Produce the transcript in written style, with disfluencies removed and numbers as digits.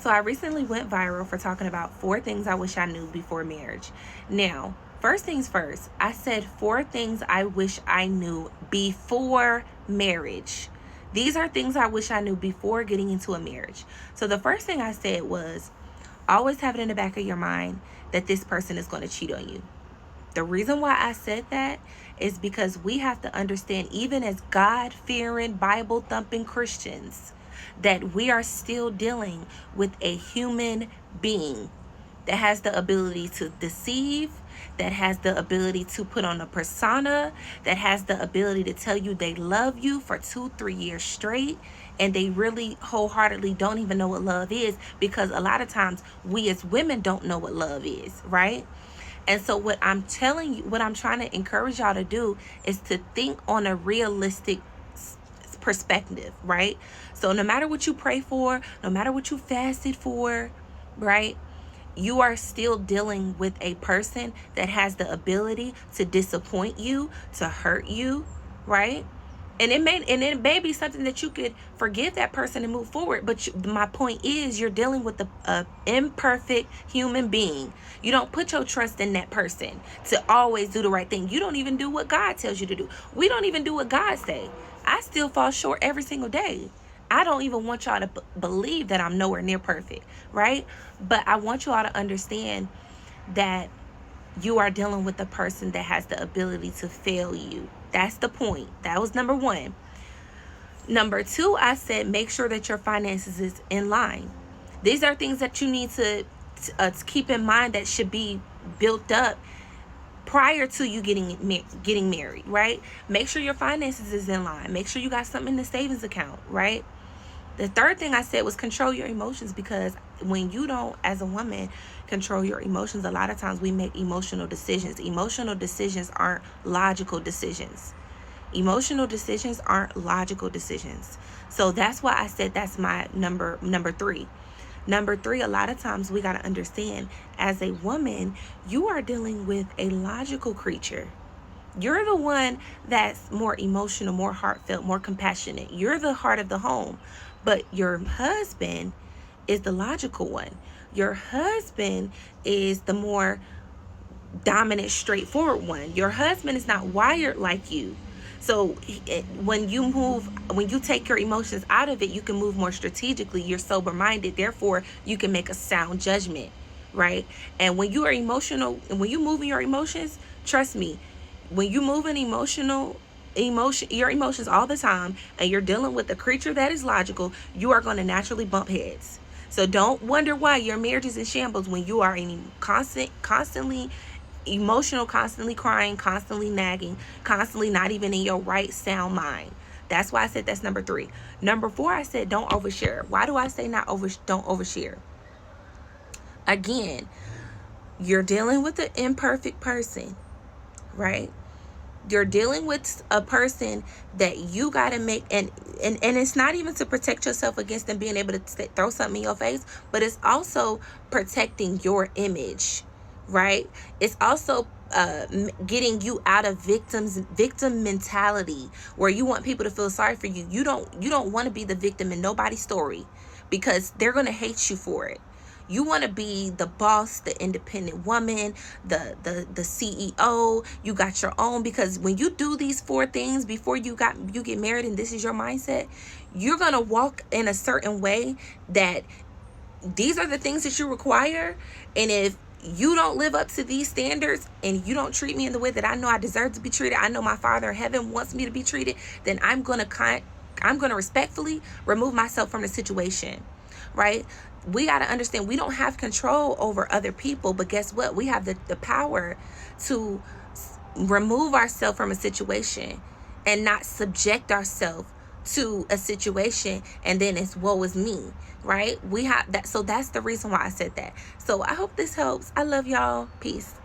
So I recently went viral for talking about 4 things I wish I knew before marriage. Now, first things first, I said 4 things I wish I knew before marriage. These are things I wish I knew before getting into a marriage. So the first thing I said was always have it in the back of your mind that this person is going to cheat on you. The reason why I said that is because we have to understand, even as God-fearing, Bible-thumping Christians, that we are still dealing with a human being that has the ability to deceive, that has the ability to put on a persona, that has the ability to tell you they love you for 2-3 years straight, and they really wholeheartedly don't even know what love is, because a lot of times we as women don't know what love is, right? And so what I'm telling you, what I'm trying to encourage y'all to do is to think on a realistic perspective, right? So no matter what you pray for, no matter what you fasted for, right? You are still dealing with a person that has the ability to disappoint you, to hurt you, right? And it may be something that you could forgive that person and move forward. But my point is, you're dealing with a imperfect human being. You don't put your trust in that person to always do the right thing. You don't even do what God tells you to do. We don't even do what God say. I still fall short every single day. I don't even want y'all to believe that I'm nowhere near perfect, right? But I want y'all to understand that you are dealing with a person that has the ability to fail you. That's the point. That was number 1. Number 2, I said make sure that your finances is in line. These are things that you need to keep in mind that should be built up prior to you getting married, right? Make sure your finances is in line. Make sure you got something in the savings account, right? The third thing I said was control your emotions, because when you don't, as a woman, control your emotions, a lot of times we make emotional decisions. Emotional decisions aren't logical decisions. Emotional decisions aren't logical decisions. So that's why I said that's my number 3. Number 3, a lot of times we got to understand, as a woman, you are dealing with a logical creature. You're the one that's more emotional, more heartfelt, more compassionate. You're the heart of the home. But your husband is the logical one. Your husband is the more dominant, straightforward one. Your husband is not wired like you. So when you take your emotions out of it, you can move more strategically. You're sober minded. Therefore, you can make a sound judgment, right? And when you are emotional, and when you move in your emotions, trust me, when you move in your emotions all the time, and you're dealing with a creature that is logical, you are going to naturally bump heads. So don't wonder why your marriage is in shambles when you are in constantly emotional, constantly crying, constantly nagging, constantly not even in your right sound mind. That's why I said that's number 3. Number 4, I said don't overshare. Why do I say don't overshare? Again, you're dealing with an imperfect person, right? You're dealing with a person that you got to make, and it's not even to protect yourself against them being able to throw something in your face, but it's also protecting your image, right? It's also getting you out of victim mentality, where you want people to feel sorry for you. You don't want to be the victim in nobody's story, because they're going to hate you for it. You want to be the boss, the independent woman, the CEO. You got your own, because when you do these 4 things before you get married, and this is your mindset, you're going to walk in a certain way that these are the things that you require. And if you don't live up to these standards, and you don't treat me in the way that I know I deserve to be treated, I know my Father in heaven wants me to be treated, then I'm going to respectfully remove myself from the situation, right? We got to understand, we don't have control over other people, but guess what? We have the power to remove ourselves from a situation and not subject ourselves to a situation, and then it's woe is me, right? We have that. So that's the reason why I said that. So I hope this helps. I love y'all. Peace.